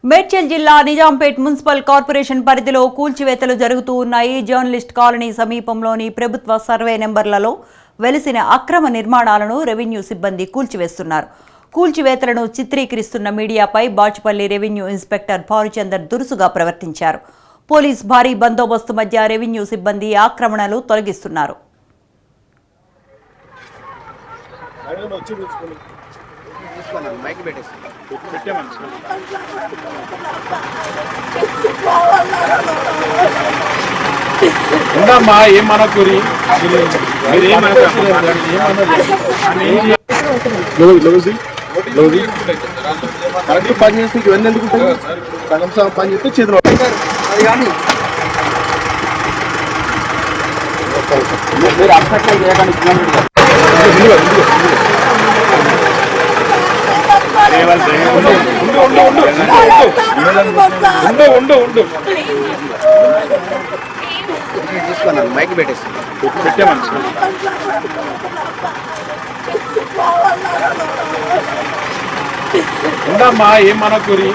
మేడ్చల్ జిల్లా Nizampet municipal corporation పరిధిలో కూల్చివేతలు జరుగుతూ ఉన్నాయి. జర్నలిస్ట్ కాలనీ సమీపంలోని ప్రభుత్వ సర్వే నెంబర్లలో వెలిసిన అక్రమ నిర్మాణాలను రెవెన్యూ సిబ్బంది కూల్చివేస్తున్నారు. కూల్చివేతలను చిత్రీకరిస్తున్న మీడియాపై బాచుపల్లి రెవెన్యూ ఇన్స్పెక్టర్ భానుచందర్ దురుసుగా ప్రవర్తించారు. పోలీస్ భారీ బందోబస్తు మధ్య రెవెన్యూ సిబ్బంది ఆక్రమణలు తొలగిస్తున్నారు. ఉండమ్మా ఏమనకూరి కరెక్ట్ పని చేస్తే ఇవన్నీ ఎందుకు సగం సగం పని చేస్తే చేతులు మీరు అబ్స్ట్రక్షన్ చేయడానికి తీసుకున్నాను మైక్ పెట్టేసి పెట్టామని ఉండమ్మా ఏమనకూరి